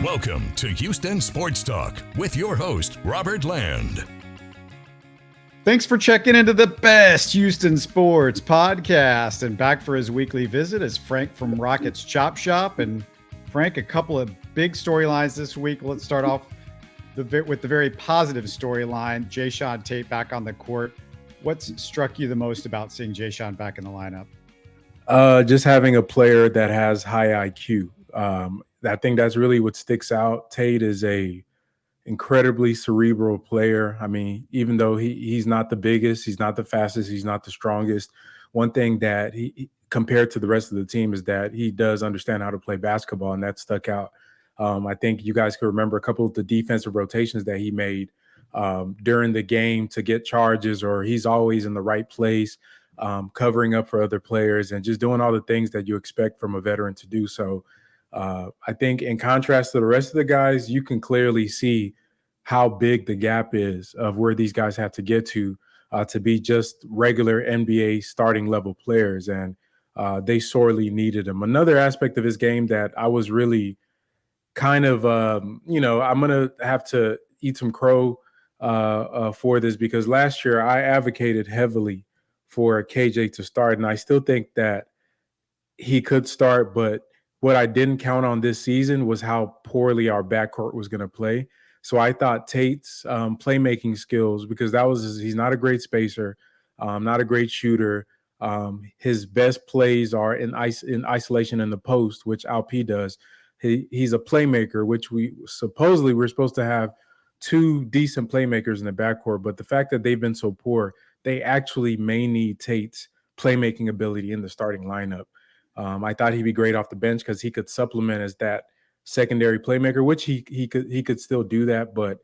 Welcome to Houston Sports Talk with your host, Robert Land. Thanks for checking into the best Houston sports podcast. And back for his weekly visit is Frank from Rockets Chop Shop. And Frank, a couple of big storylines this week. Let's start off with the very positive storyline, Jae'Sean Tate back on the court. What's struck you the most about seeing Jae'Sean back in the lineup? Just having a player that has high IQ. I think that's really what sticks out. Tate is a incredibly cerebral player. I mean, even though he's not the biggest, he's not the fastest, he's not the strongest. One thing that he compared to the rest of the team is that he does understand how to play basketball, and that stuck out. I think you guys can remember a couple of the defensive rotations that he made during the game to get charges, or he's always in the right place, covering up for other players and just doing all the things that you expect from a veteran to do. So I think in contrast to the rest of the guys, you can clearly see how big the gap is of where these guys have to get to be just regular NBA starting level players. And they sorely needed him. Another aspect of his game that I was really kind of, I'm going to have to eat some crow for this, because last year I advocated heavily for KJ to start. And I still think that he could start, but what I didn't count on this season was how poorly our backcourt was going to play. So I thought Tate's playmaking skills, because he's not a great spacer, not a great shooter. His best plays are in isolation in the post, which Alp does. He's a playmaker, which we're supposed to have two decent playmakers in the backcourt. But the fact that they've been so poor, they actually may need Tate's playmaking ability in the starting lineup. I thought he'd be great off the bench because he could supplement as that secondary playmaker, which he could still do that. But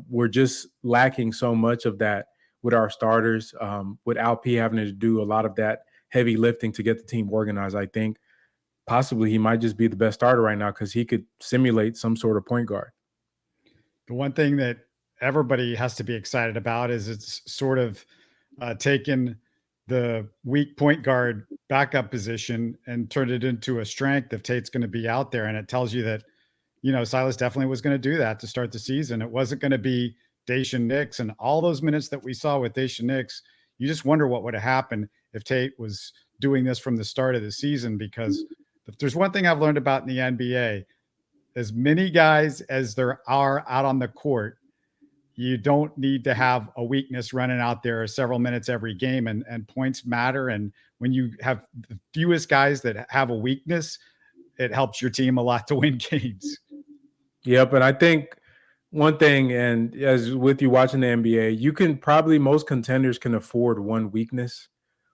we're just lacking so much of that with our starters. With Alp having to do a lot of that heavy lifting to get the team organized, I think possibly he might just be the best starter right now because he could simulate some sort of point guard. The one thing that everybody has to be excited about is it's sort of taken the weak point guard backup position and turned it into a strength if Tate's going to be out there. And it tells you that, Silas definitely was going to do that to start the season. It wasn't going to be Daishen Nix, and all those minutes that we saw with Daishen Nix, you just wonder what would have happened if Tate was doing this from the start of the season. Because if there's one thing I've learned about in the NBA, as many guys as there are out on the court, you don't need to have a weakness running out there several minutes every game, and points matter. And when you have the fewest guys that have a weakness, it helps your team a lot to win games. Yep. And I think one thing, and as with you watching the NBA, most contenders can afford one weakness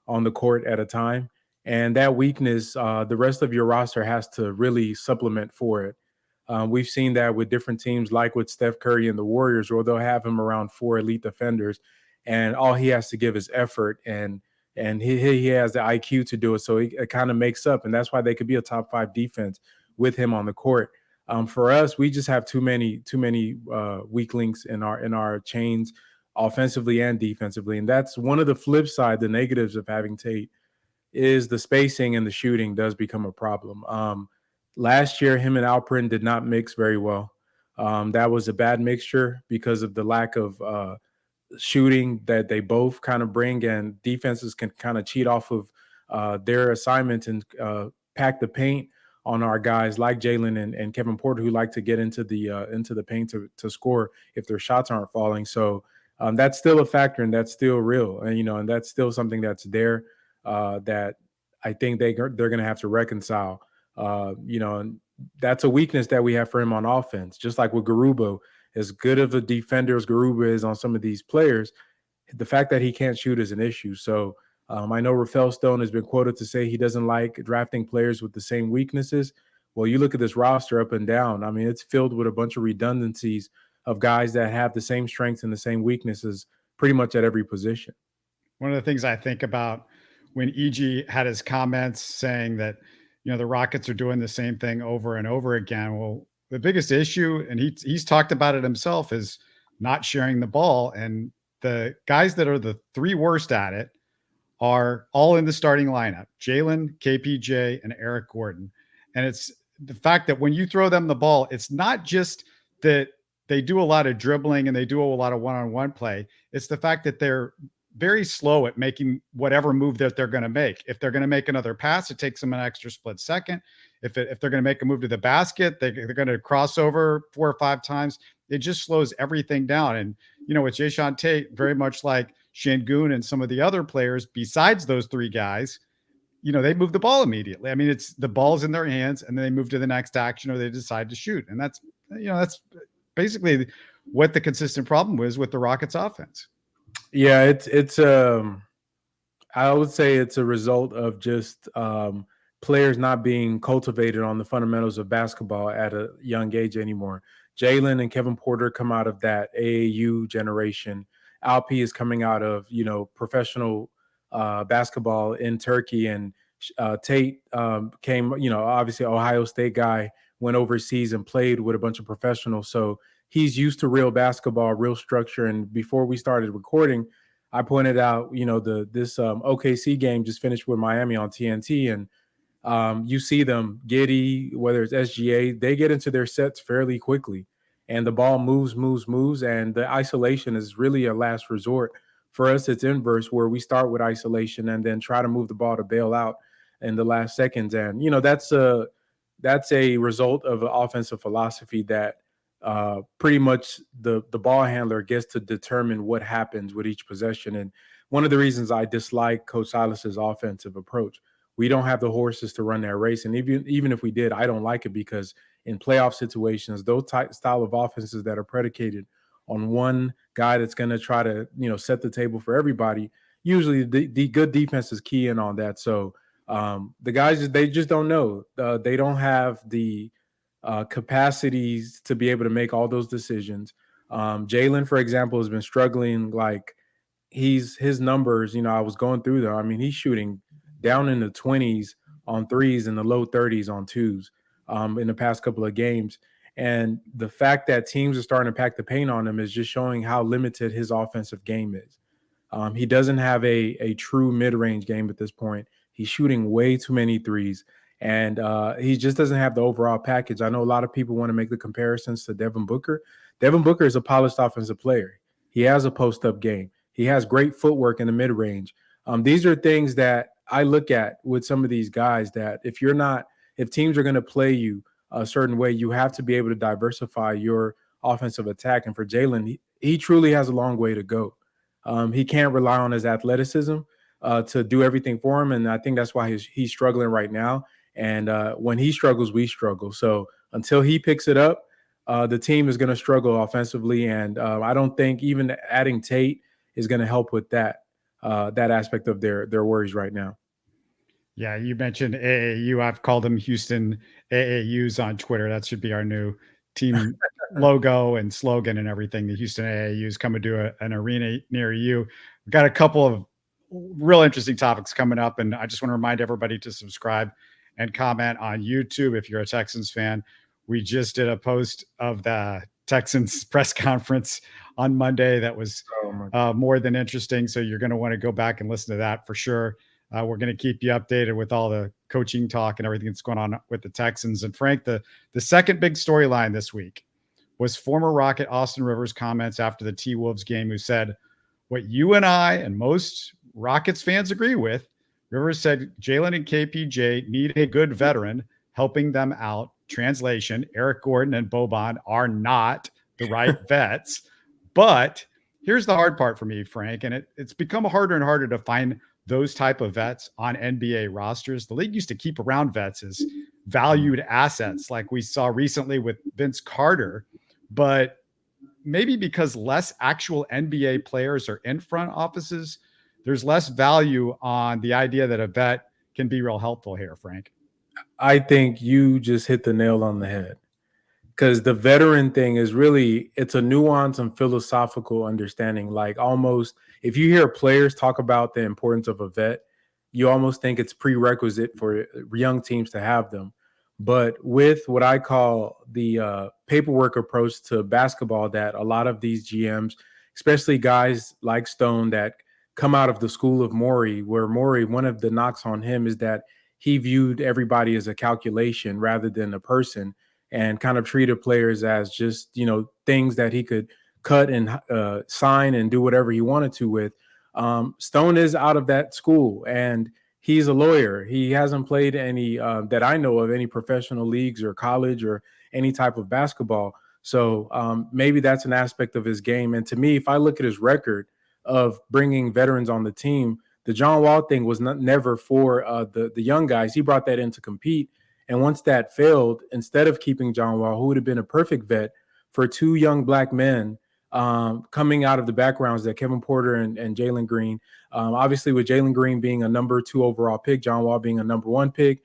on the court at a time. And that weakness, the rest of your roster has to really supplement for it. We've seen that with different teams, like with Steph Curry and the Warriors, where they'll have him around 4 elite defenders, and all he has to give is effort, and he has the IQ to do it. So it kind of makes up, and that's why they could be a top 5 defense with him on the court. For us, we just have too many weak links in our chains, offensively and defensively, and that's one of the flip side. The negatives of having Tate is the spacing and the shooting does become a problem. Last year, him and Alperen did not mix very well. That was a bad mixture because of the lack of shooting that they both kind of bring, and defenses can kind of cheat off of their assignment and pack the paint on our guys like Jalen and Kevin Porter, who like to get into the paint to score if their shots aren't falling. So that's still a factor, and that's still real, and that's still something that's there that I think they're going to have to reconcile. And that's a weakness that we have for him on offense. Just like with Garuba, as good of a defender as Garuba is on some of these players, the fact that he can't shoot is an issue. So I know Rafael Stone has been quoted to say he doesn't like drafting players with the same weaknesses. Well, you look at this roster up and down. I mean, it's filled with a bunch of redundancies of guys that have the same strengths and the same weaknesses pretty much at every position. One of the things I think about when EG had his comments saying that, the Rockets are doing the same thing over and over again. Well, the biggest issue, and he's talked about it himself, is not sharing the ball. And the guys that are the 3 worst at it are all in the starting lineup: Jalen, KPJ, and Eric Gordon. And it's the fact that when you throw them the ball, it's not just that they do a lot of dribbling and they do a lot of one-on-one play. It's the fact that they're very slow at making whatever move that they're going to make. If they're going to make another pass, it takes them an extra split second. If they're going to make a move to the basket, they're going to cross over 4 or 5 times. It just slows everything down. And, with Jae'Sean Tate, very much like Şengün and some of the other players, besides those 3 guys, they move the ball immediately. I mean, it's the ball's in their hands and then they move to the next action or they decide to shoot. And that's basically what the consistent problem was with the Rockets offense. Yeah, it's I would say it's a result of just players not being cultivated on the fundamentals of basketball at a young age anymore. Jalen and Kevin Porter come out of that AAU generation. Alpi is coming out of, professional basketball in Turkey, and Tate came, obviously Ohio State guy, went overseas and played with a bunch of professionals. So he's used to real basketball, real structure. And before we started recording, I pointed out, this OKC game just finished with Miami on TNT, and you see them, Giddey, whether it's SGA, they get into their sets fairly quickly, and the ball moves, and the isolation is really a last resort. For us, it's inverse, where we start with isolation and then try to move the ball to bail out in the last seconds. And, that's a result of an offensive philosophy that pretty much the ball handler gets to determine what happens with each possession. And one of the reasons I dislike Coach Silas's offensive approach, we don't have the horses to run that race. And even if we did, I don't like it, because in playoff situations, those style of offenses that are predicated on one guy that's going to try to, set the table for everybody, usually the good defense is key in on that. So the guys, they just don't know. They don't have the capacities to be able to make all those decisions. Jalen, for example, has been struggling. Like his numbers, I was going through them. I mean, he's shooting down in the 20s on threes and the low 30s on twos in the past couple of games. And the fact that teams are starting to pack the paint on him is just showing how limited his offensive game is. He doesn't have a true mid-range game at this point. He's shooting way too many threes, and he just doesn't have the overall package. I know a lot of people want to make the comparisons to Devin Booker. Devin Booker is a polished offensive player. He has a post-up game. He has great footwork in the mid-range. These are things that I look at with some of these guys, that if teams are going to play you a certain way, you have to be able to diversify your offensive attack. And for Jalen, he truly has a long way to go. He can't rely on his athleticism to do everything for him. And I think that's why he's struggling right now. And when he struggles, we struggle. So until he picks it up, the team is going to struggle offensively. And I don't think even adding Tate is going to help with that aspect of their worries right now. Yeah, you mentioned AAU. I've called them Houston AAUs on Twitter. That should be our new team logo and slogan and everything. The Houston AAUs coming to an arena near you. We've got a couple of real interesting topics coming up, and I just want to remind everybody to subscribe and comment on YouTube if you're a Texans fan. We just did a post of the Texans press conference on Monday that was more than interesting, so you're going to want to go back and listen to that for sure. We're going to keep you updated with all the coaching talk and everything that's going on with the Texans. And Frank, the second big storyline this week was former Rocket Austin Rivers' comments after the T-Wolves game, who said what you and I and most Rockets fans agree with. Rivers said Jalen and KPJ need a good veteran helping them out. Translation, Eric Gordon and Boban are not the right vets. But here's the hard part for me, Frank, and it's become harder and harder to find those type of vets on NBA rosters. The league used to keep around vets as valued assets, like we saw recently with Vince Carter, but maybe because less actual NBA players are in front offices, there's less value on the idea that a vet can be real helpful here, Frank. I think you just hit the nail on the head, because the veteran thing is really, it's a nuance and philosophical understanding. Like, almost, if you hear players talk about the importance of a vet, you almost think it's prerequisite for young teams to have them. But with what I call the paperwork approach to basketball, that a lot of these GMs, especially guys like Stone that come out of the school of Morey, where Morey, one of the knocks on him is that he viewed everybody as a calculation rather than a person, and kind of treated players as just, things that he could cut and sign and do whatever he wanted to with. Stone is out of that school, and he's a lawyer. He hasn't played any, that I know of, any professional leagues or college or any type of basketball. So maybe that's an aspect of his game. And to me, if I look at his record of bringing veterans on the team, the John Wall thing was never for the young guys. He brought that in to compete. And once that failed, instead of keeping John Wall, who would have been a perfect vet for two young black men coming out of the backgrounds that Kevin Porter and Jalen Green, obviously with Jalen Green being a number 2 overall pick, John Wall being a number 1 pick,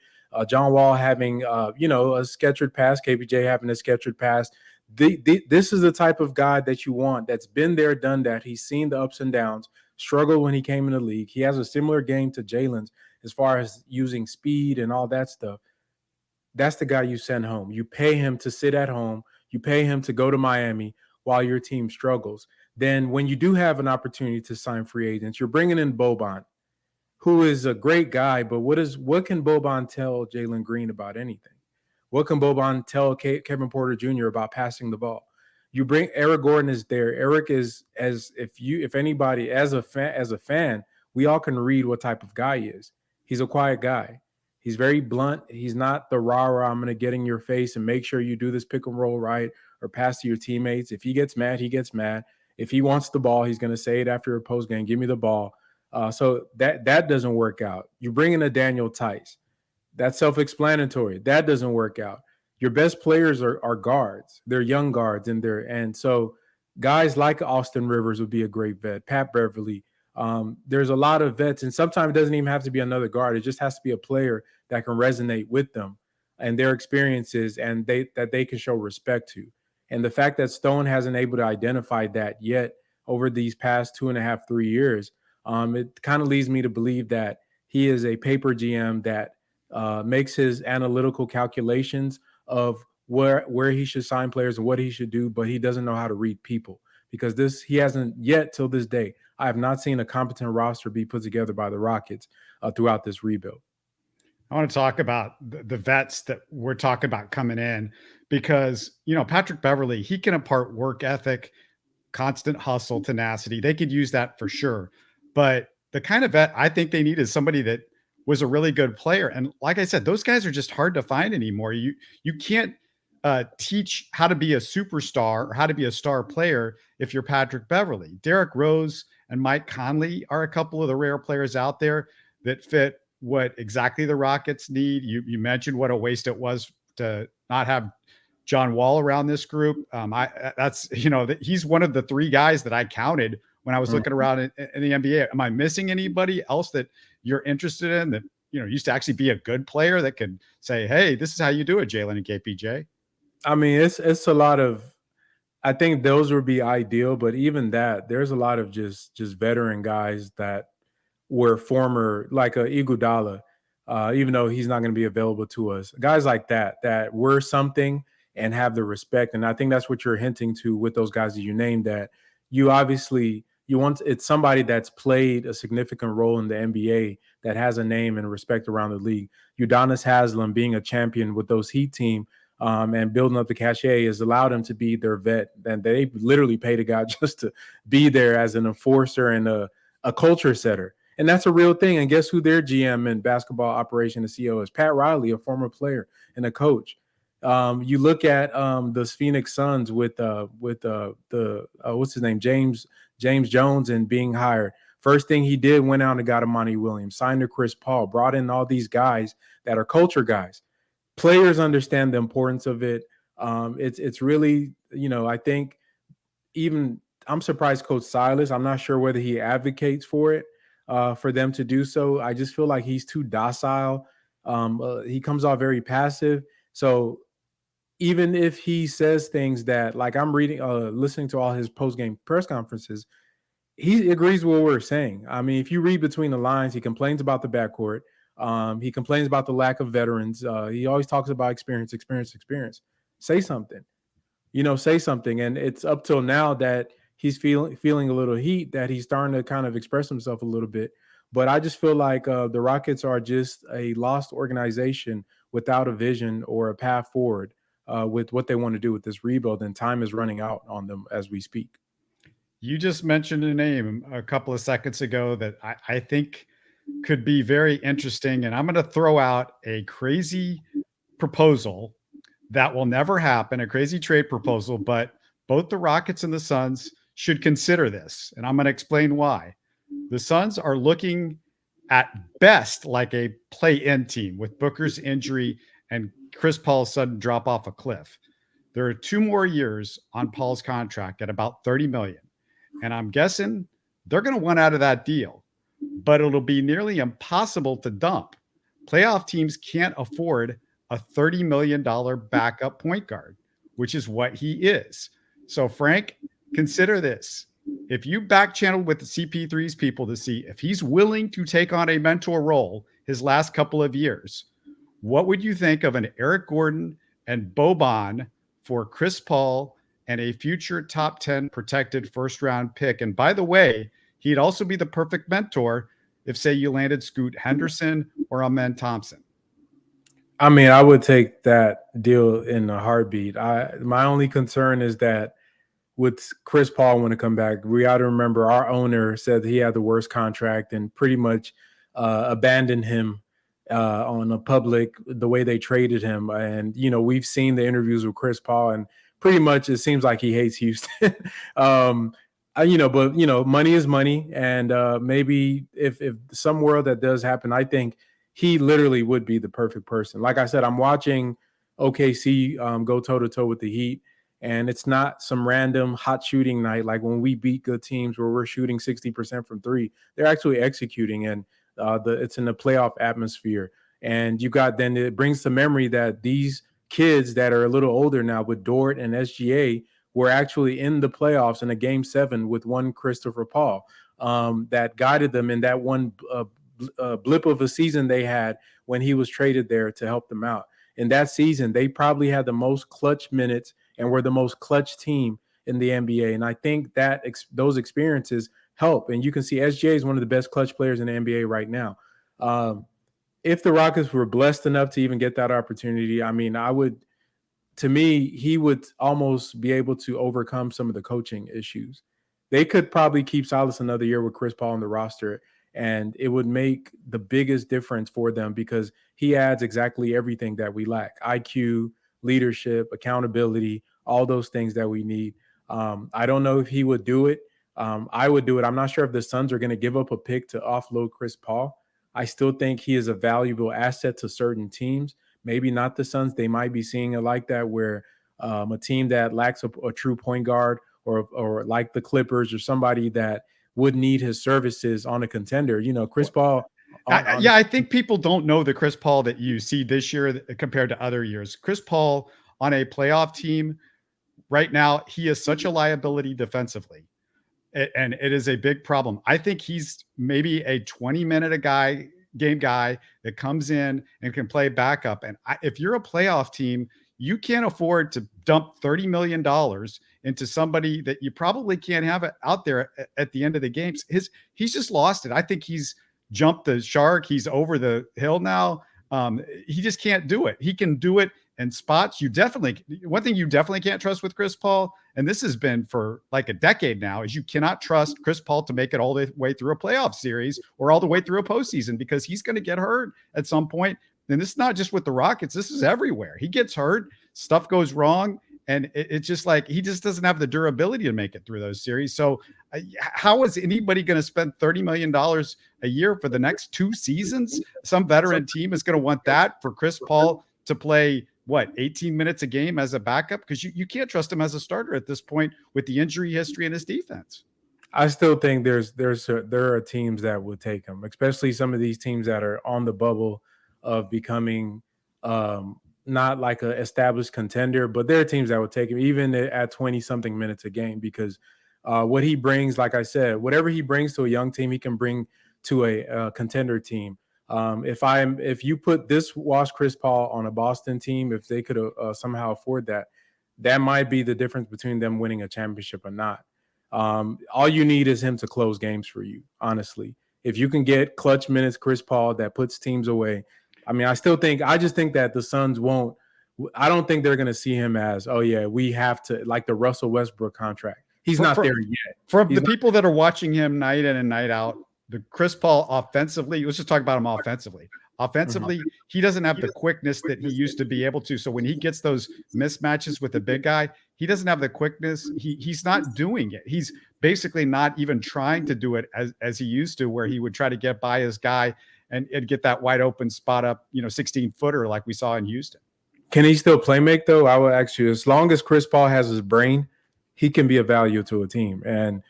John Wall having, a sketched pass, KPJ having a sketched pass. This is the type of guy that you want, that's been there, done that. He's seen the ups and downs, struggled when he came in the league. He has a similar game to Jalen's as far as using speed and all that stuff. That's the guy you send home. You pay him to sit at home. You pay him to go to Miami while your team struggles. Then when you do have an opportunity to sign free agents, you're bringing in Boban, who is a great guy, but what can Boban tell Jalen Green about anything? What can Boban tell Kevin Porter Jr. about passing the ball? You bring Eric Gordon is there. Eric is, if anybody, as a fan, we all can read what type of guy he is. He's a quiet guy. He's very blunt. He's not the rah-rah, I'm going to get in your face and make sure you do this pick and roll right or pass to your teammates. If he gets mad, he gets mad. If he wants the ball, he's going to say it after a post game, give me the ball. So that doesn't work out. You bring in a Daniel Tice. That's self-explanatory. That doesn't work out. Your best players are guards. They're young guards, and so guys like Austin Rivers would be a great vet. Pat Beverly. There's a lot of vets, and sometimes it doesn't even have to be another guard. It just has to be a player that can resonate with them and their experiences, and that they can show respect to. And the fact that Stone hasn't able to identify that yet over these past 2.5, 3 years, it kind of leads me to believe that he is a paper GM that makes his analytical calculations of where he should sign players and what he should do, but he doesn't know how to read people, because he hasn't yet till this day. I have not seen a competent roster be put together by the Rockets throughout this rebuild. I want to talk about the vets that we're talking about coming in, because, Patrick Beverly, he can impart work ethic, constant hustle, tenacity. They could use that for sure. But the kind of vet I think they need is somebody that was a really good player. And like I said, those guys are just hard to find anymore. You can't teach how to be a superstar or how to be a star player if you're Patrick Beverly. Derrick Rose and Mike Conley are a couple of the rare players out there that fit what exactly the Rockets need. You mentioned what a waste it was to not have John Wall around this group. He's one of the 3 guys that I counted when I was looking around in the NBA. Am I missing anybody else that you're interested in that, used to actually be a good player that could say, hey, this is how you do it, Jalen and KPJ? I mean, it's a lot of, I think those would be ideal, but even that, there's a lot of just veteran guys that were former, like Iguodala, even though he's not going to be available to us. Guys like that were something and have the respect. And I think that's what you're hinting to with those guys that you named, that you obviously it's somebody that's played a significant role in the NBA, that has a name and respect around the league. Udonis Haslem being a champion with those Heat team and building up the cachet has allowed him to be their vet. And they literally paid a guy just to be there as an enforcer and a culture setter. And that's a real thing. And guess who their GM and basketball operation and CEO is? Pat Riley, a former player and a coach. You look at the Phoenix Suns with what's his name, James Jones, and being hired. First thing he did, went out and got a Monty Williams, signed to Chris Paul, brought in all these guys that are culture guys. Players understand the importance of it. It's really, I think even I'm surprised Coach Silas, I'm not sure whether he advocates for it, for them to do so. I just feel like he's too docile. He comes off very passive. So even if he says things that, like, I'm listening to all his post-game press conferences, he agrees with what we're saying. I mean, if you read between the lines, he complains about the backcourt. He complains about the lack of veterans. He always talks about experience. Say something, say something. And it's up till now that he's feeling a little heat, that he's starting to kind of express himself a little bit. But I just feel like the Rockets are just a lost organization without a vision or a path forward with what they want to do with this rebuild, and time is running out on them as we speak. You just mentioned a name a couple of seconds ago that I think could be very interesting. And I'm going to throw out a crazy proposal that will never happen, a crazy trade proposal, but both the Rockets and the Suns should consider this. And I'm going to explain why. The Suns are looking at best like a play-in team with Booker's injury and Chris Paul's sudden drop off a cliff. There are 2 more years on Paul's contract at about $30 million. And I'm guessing they're going to want out of that deal, but it'll be nearly impossible to dump. Playoff teams can't afford a $30 million backup point guard, which is what he is. So, Frank, consider this. If you back channeled with the CP3's people to see if he's willing to take on a mentor role his last couple of years, what would you think of an Eric Gordon and Boban for Chris Paul and a future top 10 protected first round pick? And by the way, he'd also be the perfect mentor if, say, you landed Scoot Henderson or Amen Thompson. I mean, I would take that deal in a heartbeat. My only concern is that with Chris Paul want to come back, we got to remember our owner said he had the worst contract and pretty much abandoned him on a public, the way they traded him. And, you know, we've seen the interviews with Chris Paul, and pretty much it seems like he hates Houston. But money is money. And maybe if some world that does happen, I think he literally would be the perfect person. Like I said, I'm watching OKC go toe-to-toe with the Heat, and it's not some random hot shooting night like when we beat good teams where we're shooting 60% from 3. They're actually executing, and it's in a playoff atmosphere. And then it brings to memory that these kids that are a little older now with Dort and SGA were actually in the playoffs in a Game 7 with one Christopher Paul that guided them in that one blip of a season they had when he was traded there to help them out. In that season, they probably had the most clutch minutes and were the most clutch team in the NBA. And I think that those experiences help. And you can see SGA is one of the best clutch players in the NBA right now. If the Rockets were blessed enough to even get that opportunity, I mean, to me, he would almost be able to overcome some of the coaching issues. They could probably keep Silas another year with Chris Paul on the roster, and it would make the biggest difference for them because he adds exactly everything that we lack: IQ, leadership, accountability, all those things that we need. I don't know if he would do it. I would do it. I'm not sure if the Suns are going to give up a pick to offload Chris Paul. I still think he is a valuable asset to certain teams. Maybe not the Suns. They might be seeing it like that, where a team that lacks a true point guard or like the Clippers or somebody that would need his services on a contender. You know, Chris Paul. I think people don't know the Chris Paul that you see this year compared to other years. Chris Paul on a playoff team right now, he is such a liability defensively. And it is a big problem. I think he's maybe a 20-minute game guy that comes in and can play backup. And if you're a playoff team, you can't afford to dump $30 million into somebody that you probably can't have out there at the end of the games. He's just lost it. I think he's jumped the shark. He's over the hill now. He just can't do it. He can do it in spots. One thing you definitely can't trust with Chris Paul, and this has been for like a decade now, is you cannot trust Chris Paul to make it all the way through a playoff series or all the way through a postseason, because he's going to get hurt at some point. And this is not just with the Rockets. This is everywhere. He gets hurt, stuff goes wrong, and it's just like he just doesn't have the durability to make it through those series. So how is anybody going to spend $30 million a year for the next 2 seasons? Some veteran team is going to want that for Chris Paul to play 18 minutes a game as a backup, because you can't trust him as a starter at this point with the injury history in his defense. I still think there are teams that would take him, especially some of these teams that are on the bubble of becoming not like an established contender, but there are teams that would take him even at 20 something minutes a game, because what he brings, like I said, whatever he brings to a young team, he can bring to a contender team. If you put this wash Chris Paul on a Boston team, if they could somehow afford that, that might be the difference between them winning a championship or not. All you need is him to close games for you, honestly. if you can get clutch minutes, Chris Paul, that puts teams away. I mean, I just think that the Suns won't. I don't think they're going to see him as, oh yeah, we have to, like the Russell Westbrook contract. He's not there yet. For the people that are watching him night in and night out, the Chris Paul offensively, let's just talk about him offensively. Offensively, he doesn't have the quickness that he used to be able to. So when he gets those mismatches with the big guy, he doesn't have the quickness. He's not doing it. He's basically not even trying to do it as he used to, where he would try to get by his guy and get that wide open spot up, 16-footer like we saw in Houston. Can he still play make, though? I would ask you, as long as Chris Paul has his brain, he can be a value to a team. And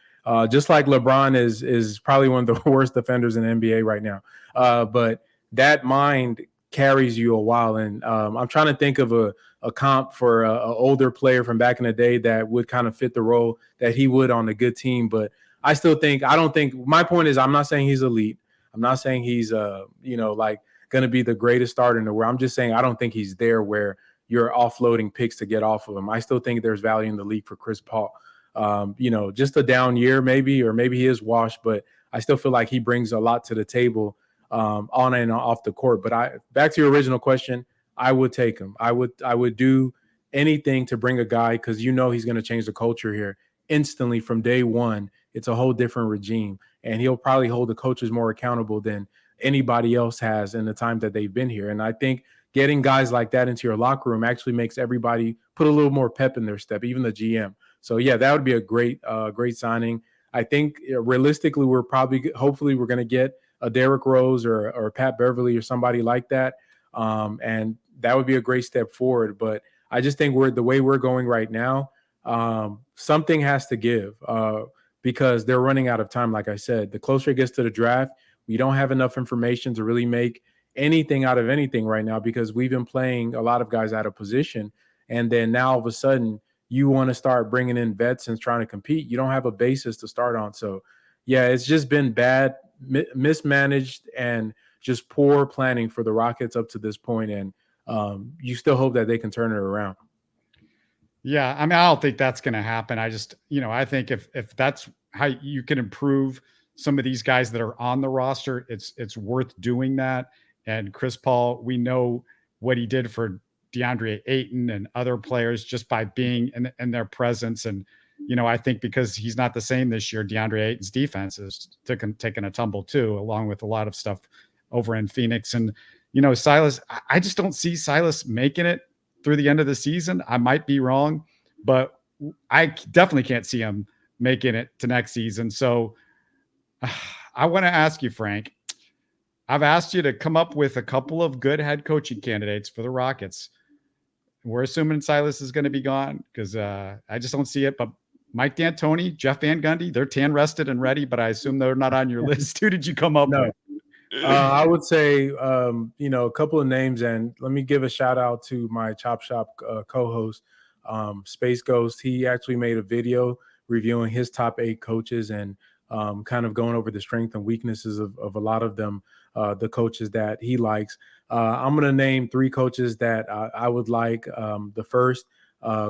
just like LeBron is probably one of the worst defenders in the NBA right now. But that mind carries you a while. And I'm trying to think of a comp for an older player from back in the day that would kind of fit the role that he would on a good team. But I don't think my point is, I'm not saying he's elite. I'm not saying he's, like going to be the greatest starter in the world. I'm just saying I don't think he's there where you're offloading picks to get off of him. I still think there's value in the league for Chris Paul. Just a down year maybe, or maybe he is washed, but I still feel like he brings a lot to the table on and off the court. But back to your original question, I would take him. I would do anything to bring a guy, because he's going to change the culture here instantly from day one. It's a whole different regime, and he'll probably hold the coaches more accountable than anybody else has in the time that they've been here. And I think getting guys like that into your locker room actually makes everybody put a little more pep in their step, even the GM. So yeah, that would be a great signing. I think realistically, hopefully we're going to get a Derrick Rose or Pat Beverly or somebody like that. And that would be a great step forward. But I just think the way we're going right now, something has to give because they're running out of time. Like I said, the closer it gets to the draft, we don't have enough information to really make anything out of anything right now, because we've been playing a lot of guys out of position. And then now all of a sudden you want to start bringing in vets and trying to compete. You don't have a basis to start on. So yeah, it's just been bad, mismanaged, and just poor planning for the Rockets up to this point. And you still hope that they can turn it around. Yeah. I mean, I don't think that's going to happen. I just, I think if that's how you can improve some of these guys that are on the roster, it's worth doing that. And Chris Paul, we know what he did for DeAndre Ayton and other players just by being in their presence. And, I think because he's not the same this year, DeAndre Ayton's defense is taking a tumble too, along with a lot of stuff over in Phoenix. And, Silas, I just don't see Silas making it through the end of the season. I might be wrong, but I definitely can't see him making it to next season. So I want to ask you, Frank, I've asked you to come up with a couple of good head coaching candidates for the Rockets. We're assuming Silas is going to be gone because I just don't see it. But Mike D'Antoni, Jeff Van Gundy, they're tan rested and ready, but I assume they're not on your list. Who did you come up with? I would say, a couple of names, and let me give a shout out to my Chop Shop co-host, Space Ghost. He actually made a video reviewing his top 8 coaches and kind of going over the strengths and weaknesses of a lot of them, the coaches that he likes. I'm going to name 3 coaches that I would like. The first,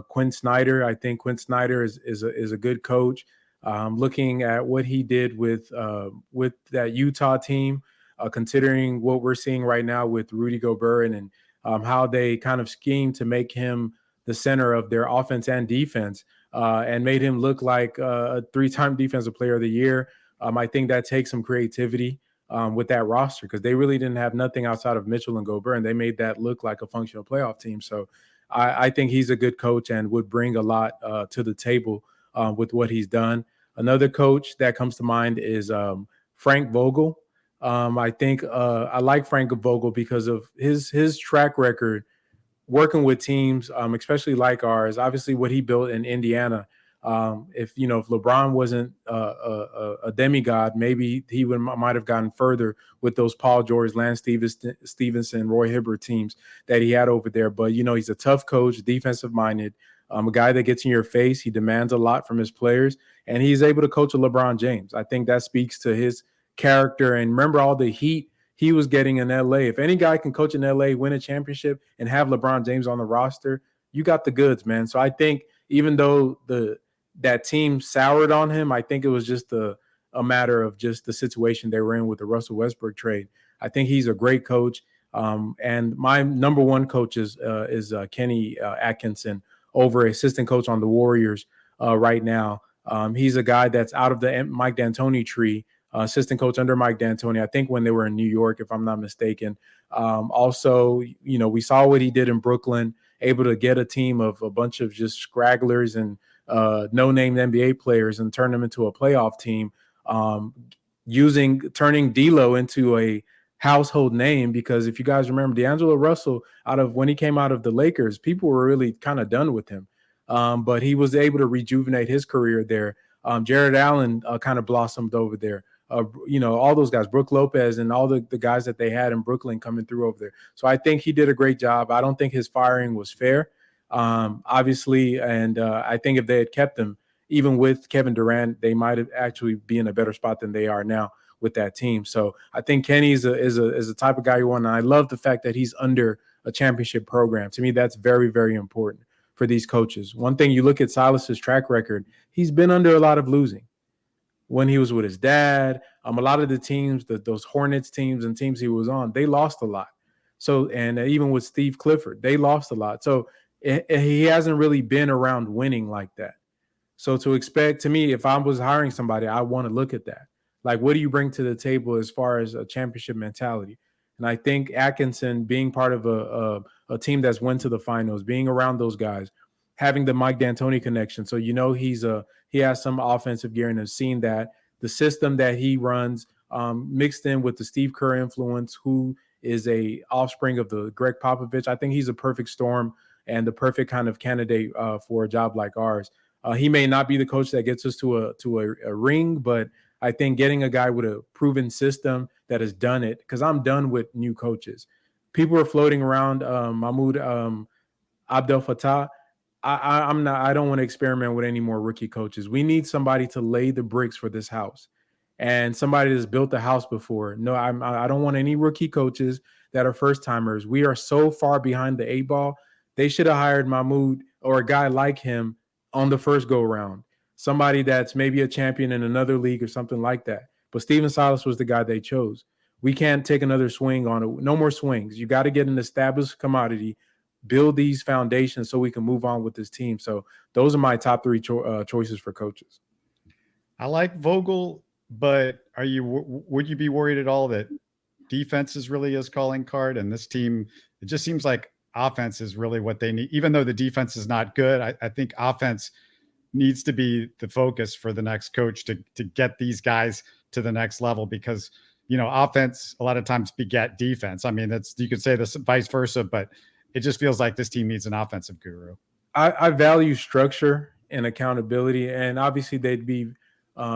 Quinn Snyder. I think Quinn Snyder is a good coach. Looking at what he did with that Utah team, considering what we're seeing right now with Rudy Gobert and how they kind of schemed to make him the center of their offense and defense, and made him look like a 3-time defensive player of the year. I think that takes some creativity with that roster, because they really didn't have nothing outside of Mitchell and Gobert, and they made that look like a functional playoff team. So I think he's a good coach and would bring a lot to the table with what he's done. Another coach that comes to mind is Frank Vogel. I think I like Frank Vogel because of his track record working with teams, especially like ours. Obviously, what he built in Indiana. If LeBron wasn't a demigod, maybe he might have gotten further with those Paul George, Lance Stevenson, Roy Hibbert teams that he had over there. But he's a tough coach, defensive minded, a guy that gets in your face. He demands a lot from his players, and he's able to coach a LeBron James. I think that speaks to his character. And remember all the heat he was getting in LA. If any guy can coach in LA, win a championship, and have LeBron James on the roster, you got the goods, man. So I think even though that team soured on him, I think it was just a a matter of just the situation they were in with the Russell Westbrook trade. I think he's a great coach. And my number one coach is Kenny Atkinson, over assistant coach on the Warriors right now. He's a guy that's out of the Mike D'Antoni tree, assistant coach under Mike D'Antoni, I think when they were in New York, if I'm not mistaken. Also, we saw what he did in Brooklyn, able to get a team of a bunch of just scragglers and no-name NBA players and turn them into a playoff team, turning D'Lo into a household name. Because if you guys remember, D'Angelo Russell, when he came out of the Lakers, people were really kind of done with him. But he was able to rejuvenate his career there. Jared Allen kind of blossomed over there. All those guys, Brook Lopez and all the guys that they had in Brooklyn coming through over there. So I think he did a great job. I don't think his firing was fair, obviously. And I think if they had kept him, even with Kevin Durant, they might have actually be in a better spot than they are now with that team. So I think Kenny is a type of guy you want. And I love the fact that he's under a championship program. To me, that's very, very important for these coaches. One thing, you look at Silas's track record, he's been under a lot of losing. When he was with his dad, a lot of the teams, those Hornets teams and teams he was on, they lost a lot. So, and even with Steve Clifford, they lost a lot. So he hasn't really been around winning like that. So to expect, to me, if I was hiring somebody, I want to look at that. Like, what do you bring to the table as far as a championship mentality? And I think Atkinson, being part of a team that's went to the finals, being around those guys, having the Mike D'Antoni connection. So, he has some offensive gear and has seen that. The system that he runs, mixed in with the Steve Kerr influence, who is a offspring of the Greg Popovich. I think he's a perfect storm and the perfect kind of candidate for a job like ours. He may not be the coach that gets us to a ring, but I think getting a guy with a proven system that has done it, because I'm done with new coaches. People are floating around Mahmoud Abdel Fattah. I don't want to experiment with any more rookie coaches. We need somebody to lay the bricks for this house, and somebody that's built the house before. No, I don't want any rookie coaches that are first timers. We are so far behind the 8-ball. They should have hired Mahmoud or a guy like him on the first go around. Somebody that's maybe a champion in another league or something like that. But Stephen Silas was the guy they chose. We can't take another swing on it. No more swings. You got to get an established commodity, build these foundations so we can move on with this team. So those are my top three choices for coaches. I like Vogel, but would you be worried at all that defense is really his calling card? And this team, it just seems like offense is really what they need. Even though the defense is not good, I think offense needs to be the focus for the next coach to get these guys to the next level, because, offense a lot of times beget defense. I mean, you could say this vice versa, but it just feels like this team needs an offensive guru. I value structure and accountability, and obviously they'd be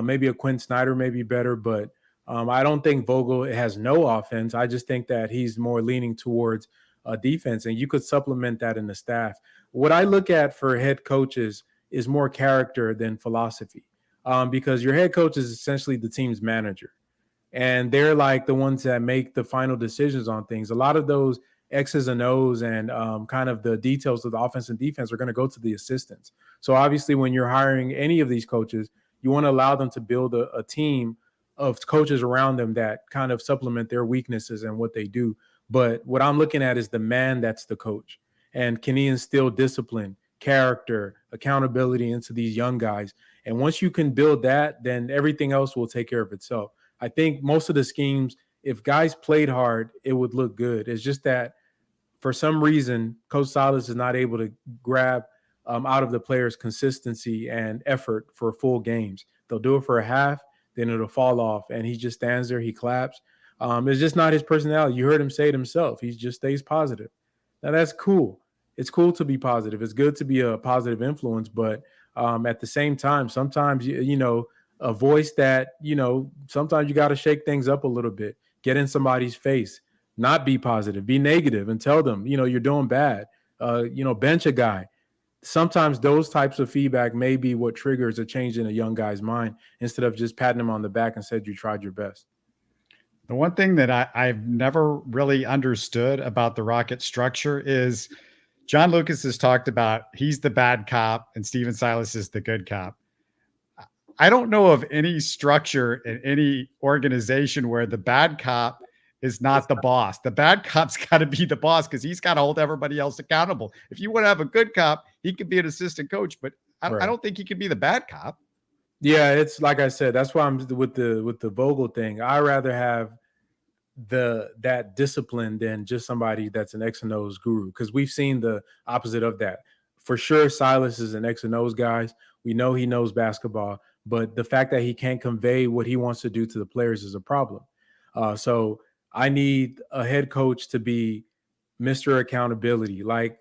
maybe a Quinn Snyder may be better, but I don't think Vogel has no offense. I just think that he's more leaning towards defense, and you could supplement that in the staff. What I look at for head coaches is more character than philosophy, because your head coach is essentially the team's manager, and they're like the ones that make the final decisions on things. A lot of those X's and O's and kind of the details of the offense and defense are going to go to the assistants. So obviously when you're hiring any of these coaches, you want to allow them to build a team of coaches around them that kind of supplement their weaknesses and what they do. But what I'm looking at is the man that's the coach. And can he instill discipline, character, accountability into these young guys? And once you can build that, then everything else will take care of itself. I think most of the schemes, if guys played hard, it would look good. It's just that for some reason, Coach Silas is not able to grab out of the players consistency and effort for full games. They'll do it for a half, then it'll fall off, and he just stands there, he claps. It's just not his personality. You heard him say it himself. He just stays positive. Now, that's cool. It's cool to be positive. It's good to be a positive influence, but at the same time, sometimes, a voice that, sometimes you got to shake things up a little bit, get in somebody's face, not be positive, be negative, and tell them, you're doing bad, bench a guy. Sometimes those types of feedback may be what triggers a change in a young guy's mind, instead of just patting him on the back and said you tried your best. The one thing that I've never really understood about the Rocket structure is John Lucas has talked about he's the bad cop and Steven Silas is the good cop. I don't know of any structure in any organization where the bad cop is not the boss. The bad cop's got to be the boss because he's got to hold everybody else accountable. If you want to have a good cop, he could be an assistant coach, but I don't think he could be the bad cop. Yeah, it's like I said, that's why I'm with the Vogel thing. I rather have that discipline than just somebody that's an X and O's guru, because we've seen the opposite of that. For sure, Silas is an X and O's guys. We know he knows basketball, but the fact that he can't convey what he wants to do to the players is a problem. So I need a head coach to be Mr. Accountability, like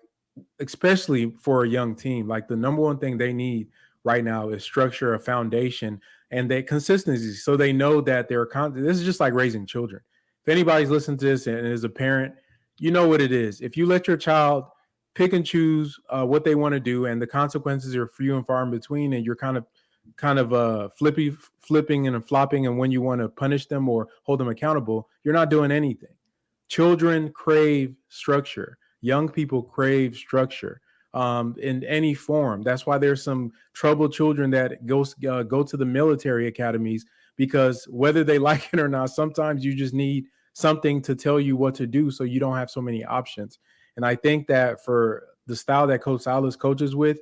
especially for a young team. Like the number one thing they need right now is structure, a foundation, and they consistency, so they know that they're this is just like raising children. If anybody's listening to this and is a parent, you know what it is. If you let your child pick and choose what they want to do, and the consequences are few and far in between, and you're kind of flipping and flopping, and when you want to punish them or hold them accountable, you're not doing anything. Children crave structure. Young people crave structure in any form. That's why there's some troubled children that go to the military academies, because whether they like it or not, sometimes you just need something to tell you what to do so you don't have so many options. And I think that for the style that Coach Silas coaches with,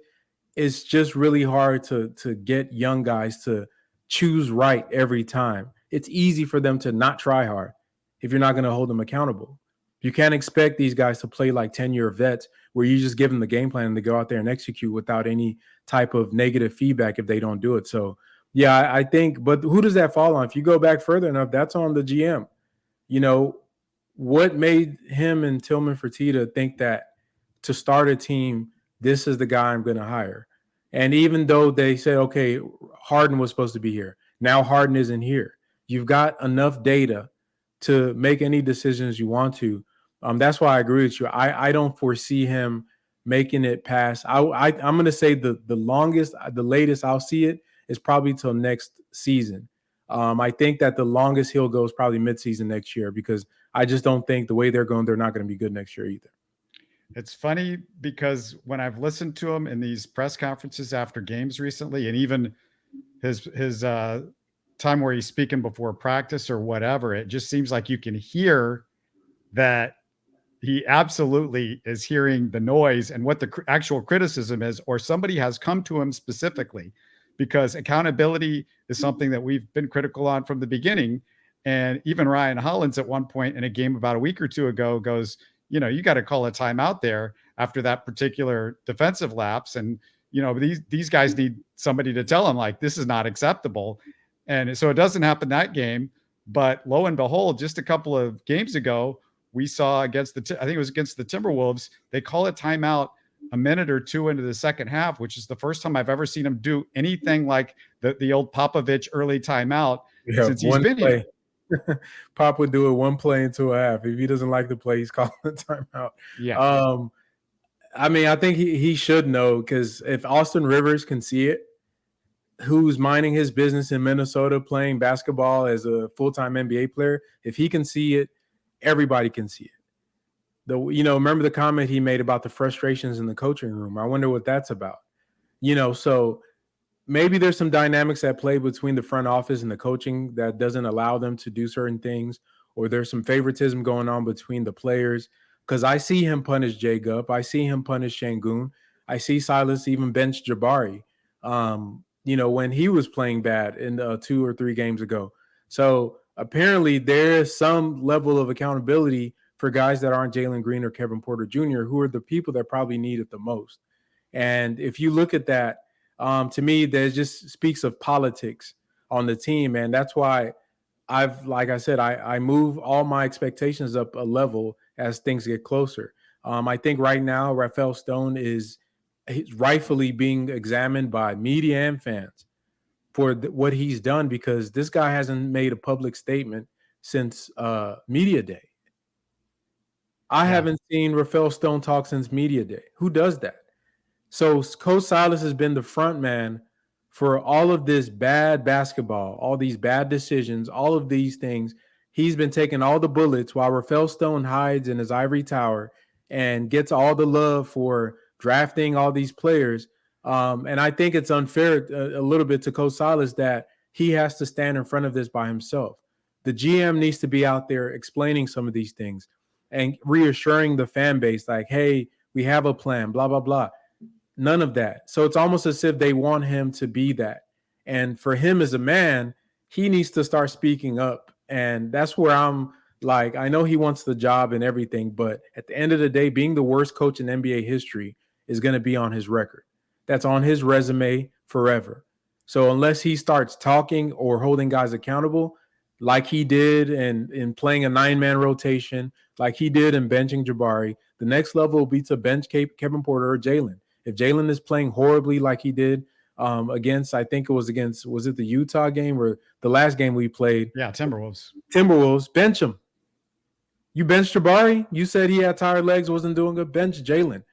it's just really hard to get young guys to choose right every time. It's easy for them to not try hard if you're not going to hold them accountable. You can't expect these guys to play like 10-year vets where you just give them the game plan and they go out there and execute without any type of negative feedback if they don't do it. So, yeah, I think, but who does that fall on? If you go back further enough, that's on the GM. You know, what made him and Tillman Fertitta think that to start a team, this is the guy I'm going to hire? And even though they said, okay, Harden was supposed to be here, now Harden isn't here. You've got enough data to make any decisions you want to. That's why I agree with you. I don't foresee him making it past. I'm going to say the latest I'll see it is probably till next season. I think that the longest he'll go is probably midseason next year, because I just don't think the way they're going, they're not going to be good next year either. It's funny because when I've listened to him in these press conferences after games recently, and even his time where he's speaking before practice or whatever, it just seems like you can hear that he absolutely is hearing the noise and what the actual criticism is, or somebody has come to him specifically, because accountability is something that we've been critical on from the beginning. And even Ryan Hollins at one point in a game about a week or two ago goes, you know, you got to call a timeout there after that particular defensive lapse. And, you know, these guys need somebody to tell them, like, this is not acceptable. And so it doesn't happen that game. But lo and behold, just a couple of games ago, we saw against I think it was against the Timberwolves, they call a timeout a minute or two into the second half, which is the first time I've ever seen him do anything like the old Popovich early timeout since he's been here. Pop would do it one play into a half. If he doesn't like the play, he's calling the timeout. Yeah. I mean, I think he should know, because if Austin Rivers can see it, who's minding his business in Minnesota playing basketball as a full-time NBA player, if he can see it, everybody can see it. Remember the comment he made about the frustrations in the coaching room? I wonder what that's about. So maybe there's some dynamics at play between the front office and the coaching that doesn't allow them to do certain things, or there's some favoritism going on between the players. Because I see him punish Jay Gupp. I see him punish Şengün. I see Silas even bench Jabari, when he was playing bad in 2 or 3 games ago. So apparently there is some level of accountability for guys that aren't Jalen Green or Kevin Porter Jr., who are the people that probably need it the most. And if you look at that, to me, that just speaks of politics on the team. And that's why like I said, I move all my expectations up a level as things get closer. I think right now, Rafael Stone is rightfully being examined by media and fans for what he's done, because this guy hasn't made a public statement since media day. I haven't seen Rafael Stone talk since media day. Who does that? So Coach Silas has been the front man for all of this bad basketball, all these bad decisions, all of these things. He's been taking all the bullets while Rafael Stone hides in his ivory tower and gets all the love for drafting all these players. And I think it's unfair a little bit to Coach Silas that he has to stand in front of this by himself. The GM needs to be out there explaining some of these things and reassuring the fan base, like, hey, we have a plan, blah, blah, blah. None of that. So it's almost as if they want him to be that. And for him as a man, he needs to start speaking up. And that's where I'm like, I know he wants the job and everything, but at the end of the day, being the worst coach in NBA history is going to be on his record. That's on his resume forever. So unless he starts talking or holding guys accountable, like he did in playing a 9-man rotation, like he did in benching Jabari, the next level will be to bench Kevin Porter or Jalen. If Jalen is playing horribly like he did against, I think it was against, was it the Utah game or the last game we played? Yeah, Timberwolves. Bench him. You benched Jabari. You said he had tired legs, wasn't doing good. Bench Jalen.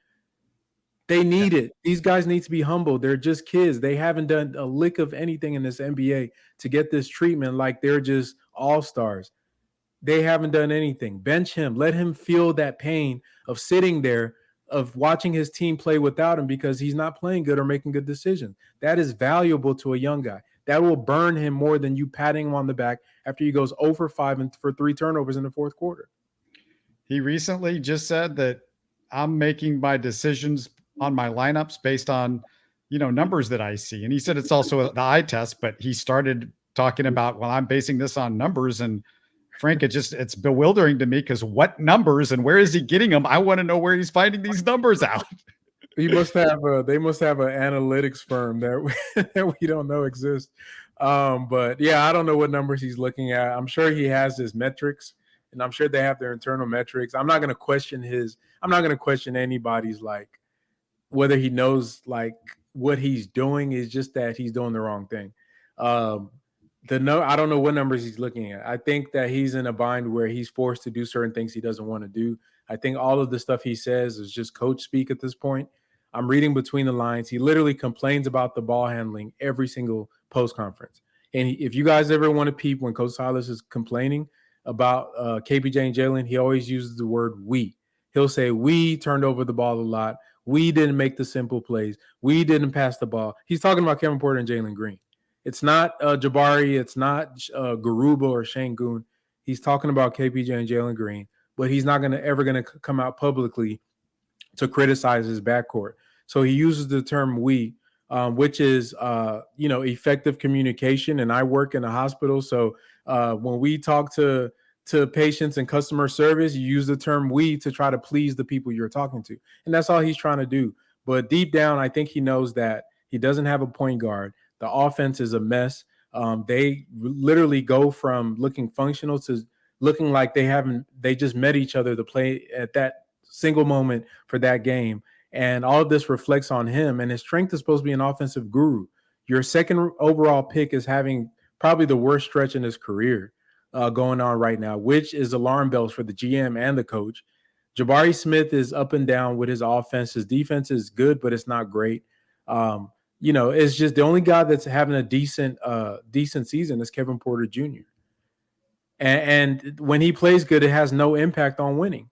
They need it. These guys need to be humble. They're just kids. They haven't done a lick of anything in this NBA to get this treatment like they're just all-stars. They haven't done anything. Bench him. Let him feel that pain of sitting there, of watching his team play without him because he's not playing good or making good decisions. That is valuable to a young guy. That will burn him more than you patting him on the back after he goes 0 for 5 and for 3 turnovers in the fourth quarter. He recently just said that I'm making my decisions on my lineups based on, numbers that I see. And he said it's also the eye test, but he started talking about, well, I'm basing this on numbers. And Frank, it's bewildering to me because what numbers and where is he getting them? I want to know where he's finding these numbers out. They must have an analytics firm that we don't know exists. But yeah, I don't know what numbers he's looking at. I'm sure he has his metrics, and I'm sure they have their internal metrics. I'm not going to question anybody's like whether he knows like what he's doing. Is just that he's doing the wrong thing. I don't know what numbers he's looking at. I think that he's in a bind where he's forced to do certain things he doesn't want to do. I think all of the stuff he says is just coach speak at this point. I'm reading between the lines. He literally complains about the ball handling every single post conference. And if you guys ever want to peep when Coach Silas is complaining about KPJ and Jalen, he always uses the word we. He'll say, we turned over the ball a lot. We didn't make the simple plays. We didn't pass the ball. He's talking about Kevin Porter and Jalen Green. It's not Jabari. It's not Garuba or Şengün. He's talking about KPJ and Jalen Green, but he's not ever going to come out publicly to criticize his backcourt. So he uses the term we, which is, effective communication. And I work in a hospital. So when we talk to patients and customer service, you use the term we to try to please the people you're talking to. And that's all he's trying to do. But deep down, I think he knows that he doesn't have a point guard. The offense is a mess. They literally go from looking functional to looking like they just met each other to play at that single moment for that game. And all of this reflects on him. And his strength is supposed to be an offensive guru. Your second overall pick is having probably the worst stretch in his career going on right now, which is alarm bells for the GM and the coach. Jabari Smith is up and down with his offense. His defense is good, but it's not great. It's just the only guy that's having a decent season is Kevin Porter Jr. And when he plays good, it has no impact on winning.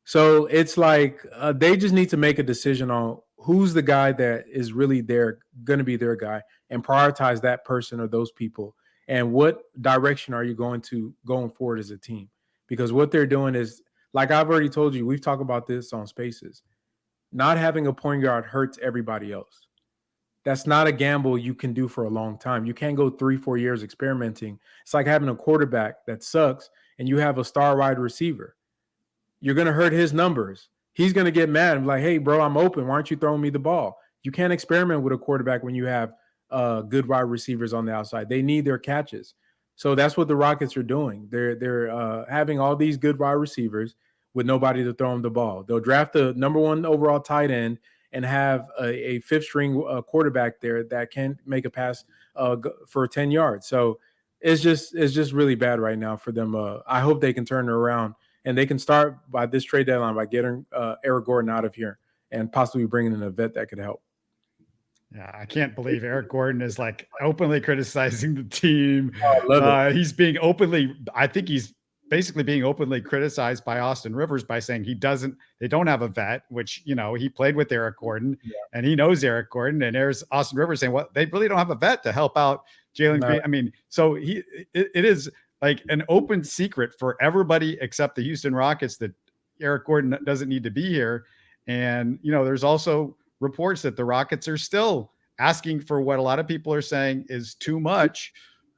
So it's like they just need to make a decision on who's the guy that is really going to be their guy and prioritize that person or those people. And what direction are you going forward as a team? Because what they're doing is, like I've already told you, we've talked about this on Spaces. Not having a point guard hurts everybody else. That's not a gamble you can do for a long time. You can't go 3-4 years experimenting. It's like having a quarterback that sucks and you have a star wide receiver. You're going to hurt his numbers. He's going to get mad and be like, hey, bro, I'm open. Why aren't you throwing me the ball? You can't experiment with a quarterback when you have good wide receivers on the outside. They need their catches. So that's what the Rockets are doing. They're having all these good wide receivers with nobody to throw them the ball. They'll draft the number 1 overall tight end and have a fifth-string quarterback there that can make a pass for 10 yards. So it's just really bad right now for them. I hope they can turn it around, and they can start by this trade deadline by getting Eric Gordon out of here and possibly bringing in a vet that could help. Yeah, I can't believe Eric Gordon is like openly criticizing the team. Oh, I love it. He's being openly, I think he's basically being openly criticized by Austin Rivers by saying they don't have a vet, which, he played with Eric Gordon and he knows Eric Gordon. And there's Austin Rivers saying, well, they really don't have a vet to help out Jalen Green. I mean, so it is like an open secret for everybody except the Houston Rockets that Eric Gordon doesn't need to be here. And, there's also reports that the Rockets are still asking for what a lot of people are saying is too much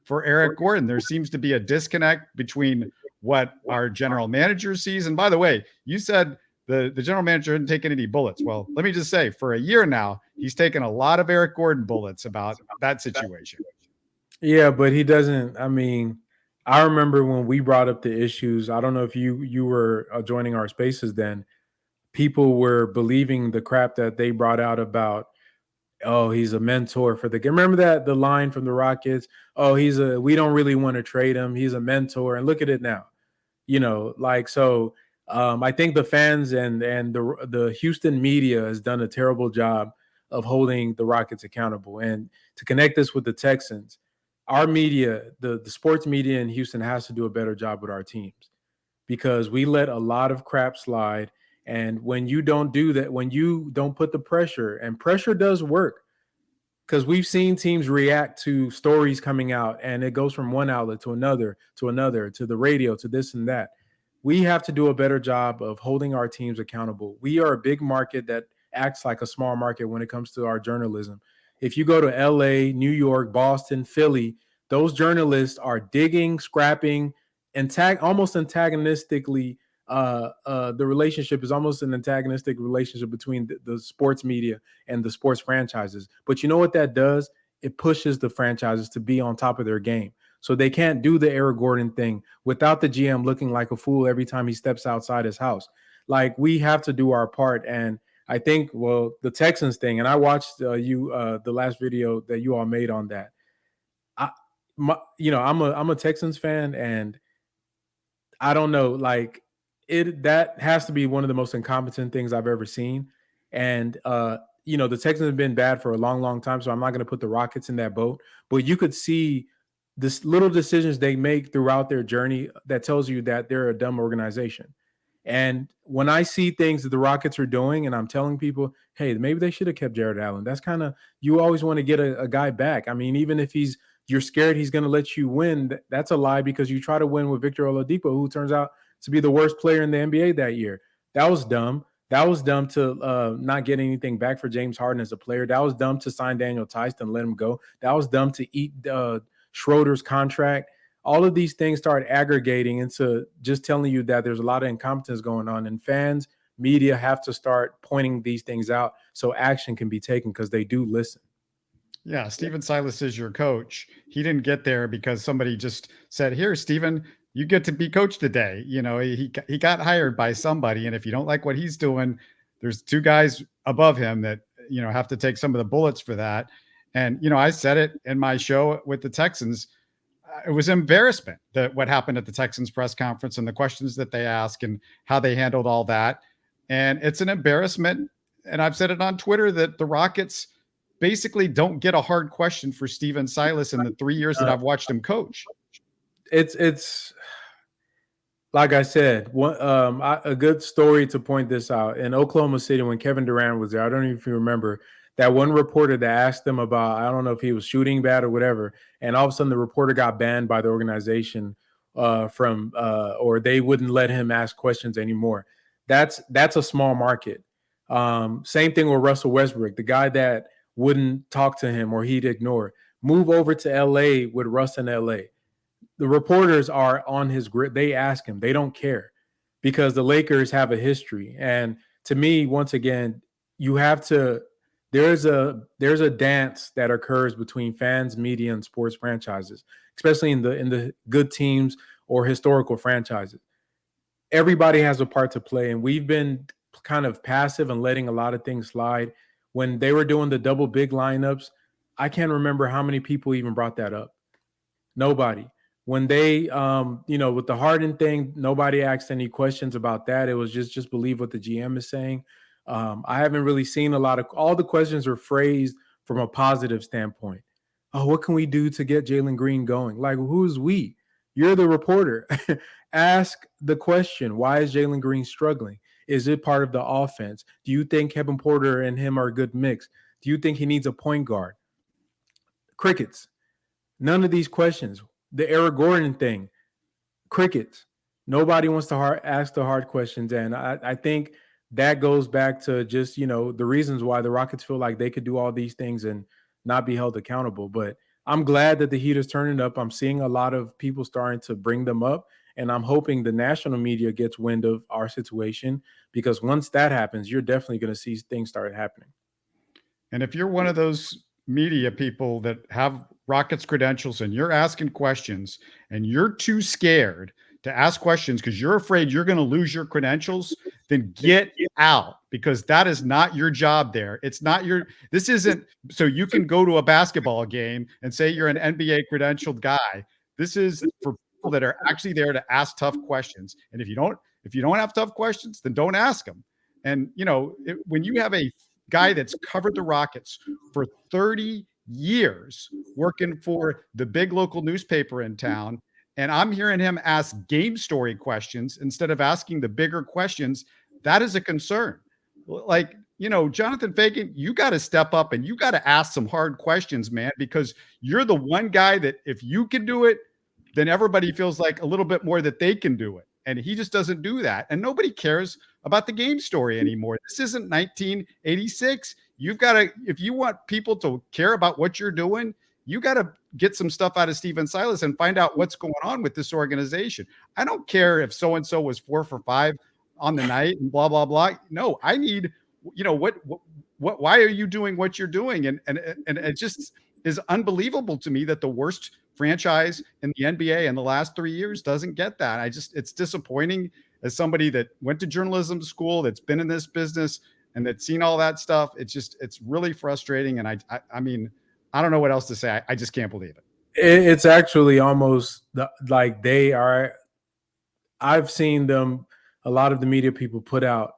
for Eric Gordon. There seems to be a disconnect between what our general manager sees. And by the way, you said the general manager hadn't taken any bullets. Well, let me just say, for a year now, he's taken a lot of Eric Gordon bullets about that situation. Yeah, but he doesn't. I mean, I remember when we brought up the issues. I don't know if you were joining our spaces then. People were believing the crap that they brought out about, oh, he's a mentor for the game. Remember the line from the Rockets? Oh, we don't really want to trade him. He's a mentor. And look at it now. I think the fans and the Houston media has done a terrible job of holding the Rockets accountable. And to connect this with the Texans, our media, the sports media in Houston has to do a better job with our teams, because we let a lot of crap slide. And when you don't do that, when you don't put the pressure, and pressure does work, because we've seen teams react to stories coming out and it goes from one outlet to another, to the radio, to this and that. We have to do a better job of holding our teams accountable. We are a big market that acts like a small market when it comes to our journalism. If you go to LA, New York, Boston, Philly, those journalists are digging, scrapping, almost antagonistically. The relationship is almost an antagonistic relationship between the sports media and the sports franchises. But you know what that does? It pushes the franchises to be on top of their game. So they can't do the Eric Gordon thing without the GM looking like a fool every time he steps outside his house. Like, we have to do our part. And I think, the Texans thing, and I watched the last video that you all made on that. I'm a Texans fan, and I don't know, like, that has to be one of the most incompetent things I've ever seen. And the Texans have been bad for a long, long time, so I'm not going to put the Rockets in that boat. But you could see this little decisions they make throughout their journey that tells you that they're a dumb organization. And when I see things that the Rockets are doing, and I'm telling people, hey, maybe they should have kept Jared Allen. That's kind of, you always want to get a guy back. I mean, even if you're scared he's going to let you win, that's a lie, because you try to win with Victor Oladipo, who turns out to be the worst player in the NBA that year. That was dumb. That was dumb to not get anything back for James Harden as a player. That was dumb to sign Daniel Tice and let him go. That was dumb to eat Schroeder's contract. All of these things start aggregating into just telling you that there's a lot of incompetence going on, and fans, media have to start pointing these things out so action can be taken, because they do listen. Yeah, Stephen Silas is your coach. He didn't get there because somebody just said, here, Stephen, you get to be coach today. He got hired by somebody. And if you don't like what he's doing, there's two guys above him that, have to take some of the bullets for that. And, I said it in my show with the Texans. It was embarrassment that what happened at the Texans press conference and the questions that they asked and how they handled all that. And it's an embarrassment. And I've said it on Twitter that the Rockets basically don't get a hard question for Stephen Silas in the 3 years that I've watched him coach. It's like I said, a good story to point this out. In Oklahoma City, when Kevin Durant was there, I don't know if you remember, that one reporter that asked him about, I don't know if he was shooting bad or whatever, and all of a sudden the reporter got banned by the organization or they wouldn't let him ask questions anymore. That's a small market. Same thing with Russell Westbrook, the guy that wouldn't talk to him or he'd ignore. Move over to LA with Russ in LA. The reporters are on his grid. They ask him. They don't care, because the Lakers have a history. And to me, once again, you have to, there's a dance that occurs between fans, media, and sports franchises, especially in the good teams or historical franchises. Everybody has a part to play, and we've been kind of passive and letting a lot of things slide. When they were doing the double big lineups, I can't remember how many people even brought that up. Nobody. When they, with the Harden thing, nobody asked any questions about that. It was just believe what the GM is saying. I haven't really seen all the questions are phrased from a positive standpoint. Oh, what can we do to get Jalen Green going? Like, who's we? You're the reporter. Ask the question, why is Jalen Green struggling? Is it part of the offense? Do you think Kevin Porter and him are a good mix? Do you think he needs a point guard? Crickets. None of these questions. The Eric Gordon thing, crickets. Nobody wants to ask the hard questions. And I think that goes back to just, the reasons why the Rockets feel like they could do all these things and not be held accountable. But I'm glad that the heat is turning up. I'm seeing a lot of people starting to bring them up. And I'm hoping the national media gets wind of our situation, because once that happens, you're definitely going to see things start happening. And if you're one of those media people that have Rockets credentials and you're asking questions and you're too scared to ask questions because you're afraid you're going to lose your credentials, then get out, because that is not your job there. It's not this isn't so you can go to a basketball game and say you're an NBA credentialed guy. This is for people that are actually there to ask tough questions. And if you don't have tough questions, then don't ask them. And, when you have a guy that's covered the Rockets for 30 years working for the big local newspaper in town, and I'm hearing him ask game story questions instead of asking the bigger questions, that is a concern. Like, Jonathan Fagan, you got to step up and you got to ask some hard questions, man, because you're the one guy that if you can do it, then everybody feels like a little bit more that they can do it. And he just doesn't do that. And nobody cares about the game story anymore. This isn't 1986. If you want people to care about what you're doing, you got to get some stuff out of Steven Silas and find out what's going on with this organization. I don't care if so-and-so was 4 for 5 on the night and blah, blah, blah. No, I need, why are you doing what you're doing? And it just is unbelievable to me that the worst franchise in the NBA in the last 3 years doesn't get that. It's disappointing as somebody that went to journalism school, that's been in this business and that's seen all that stuff. It's really frustrating. And I mean, I don't know what else to say. I just can't believe it. It's actually almost like they are. I've seen them, a lot of the media people put out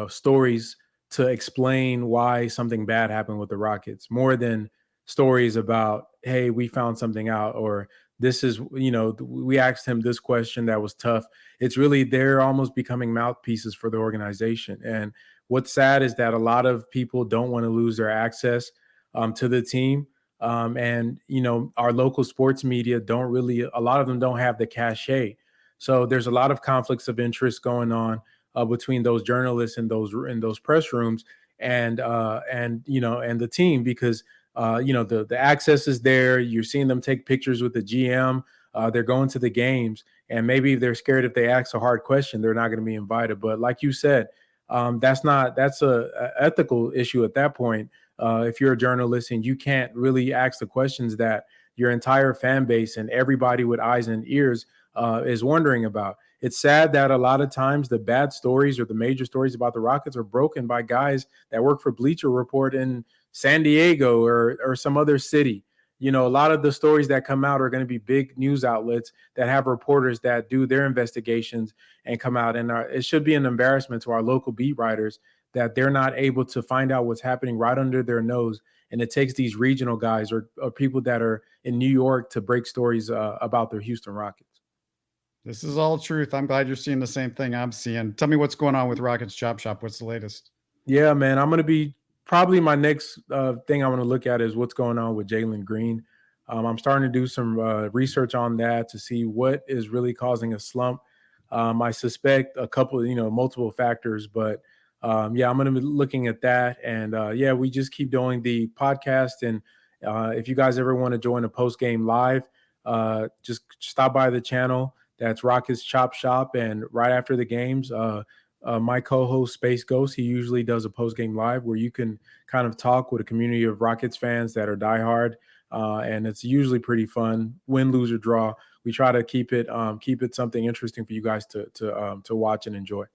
stories to explain why something bad happened with the Rockets, more than stories about, hey, we found something out, or this is, we asked him this question that was tough. It's really, they're almost becoming mouthpieces for the organization. And what's sad is that a lot of people don't want to lose their access to the team. And, our local sports media a lot of them don't have the cachet. So there's a lot of conflicts of interest going on between those journalists in those press rooms and the team, because the access is there. You're seeing them take pictures with the GM. They're going to the games, and maybe they're scared if they ask a hard question, they're not going to be invited. But like you said, that's a ethical issue at that point. If you're a journalist and you can't really ask the questions that your entire fan base and everybody with eyes and ears is wondering about. It's sad that a lot of times the bad stories or the major stories about the Rockets are broken by guys that work for Bleacher Report in San Diego or some other city. A lot of the stories that come out are going to be big news outlets that have reporters that do their investigations and come out. And it should be an embarrassment to our local beat writers that they're not able to find out what's happening right under their nose. And it takes these regional guys or people that are in New York to break stories about the Houston Rockets. This is all truth. I'm glad you're seeing the same thing I'm seeing. Tell me what's going on with Rockets Chop Shop. What's the latest? Yeah, man, I'm going to be probably my next thing I want to look at is what's going on with Jalen Green. I'm starting to do some research on that to see what is really causing a slump. I suspect a couple, multiple factors, but I'm going to be looking at that. And we just keep doing the podcast. And if you guys ever want to join a post-game live, just stop by the channel. That's Rockets Chop Shop. And right after the games, my co-host Space Ghost, he usually does a post-game live where you can kind of talk with a community of Rockets fans that are diehard. And it's usually pretty fun. Win, lose, or draw. We try to keep it something interesting for you guys to watch and enjoy.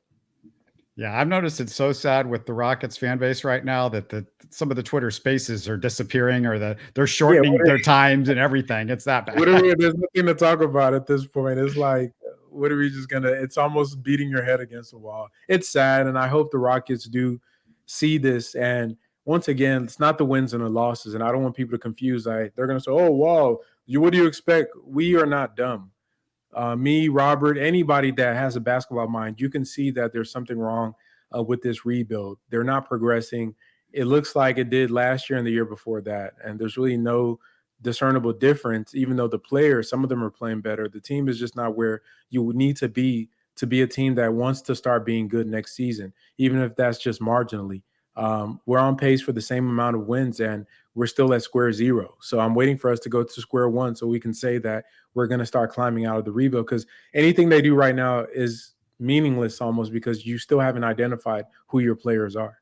Yeah, I've noticed it's so sad with the Rockets fan base right now that some of the Twitter spaces are disappearing, or they're shortening their times and everything. It's that bad. There's nothing to talk about at this point. It's like, what are we just gonna? It's almost beating your head against the wall. It's sad, and I hope the Rockets do see this. And once again, it's not the wins and the losses, and I don't want people to confuse. They're gonna say, "Oh, wow, what do you expect?" We are not dumb. Me, Robert, anybody that has a basketball mind, you can see that there's something wrong with this rebuild. They're not progressing. It looks like it did last year and the year before that. And there's really no discernible difference, even though the players, some of them are playing better. The team is just not where you would need to be a team that wants to start being good next season, even if that's just marginally. We're on pace for the same amount of wins, and we're still at square zero. So I'm waiting for us to go to square one so we can say that we're going to start climbing out of the rebuild, because anything they do right now is meaningless almost, because you still haven't identified who your players are.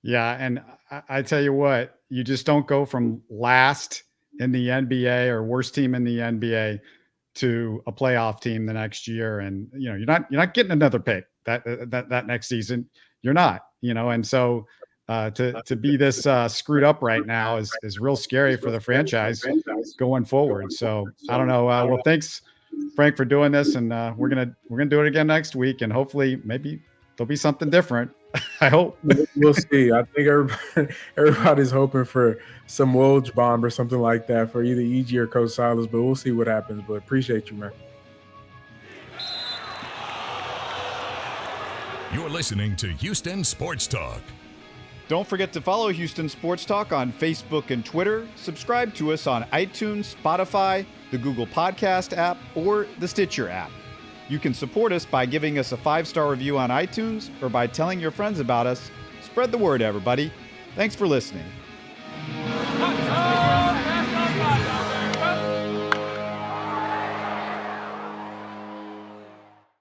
Yeah, and I tell you what, you just don't go from last in the NBA or worst team in the NBA to a playoff team the next year, and you're not getting another pick that next season. You're not, and so to be this screwed up right now is real scary for the franchise going forward. So I don't know. Well, thanks, Frank, for doing this, and we're gonna do it again next week, and hopefully maybe there'll be something different. I hope. We'll see. I think everybody's hoping for some Woj bomb or something like that for either EG or Coach Silas, but we'll see what happens. But appreciate you, man. You're listening to Houston Sports Talk. Don't forget to follow Houston Sports Talk on Facebook and Twitter. Subscribe to us on iTunes, Spotify, the Google Podcast app, or the Stitcher app. You can support us by giving us a 5-star review on iTunes or by telling your friends about us. Spread the word, everybody. Thanks for listening.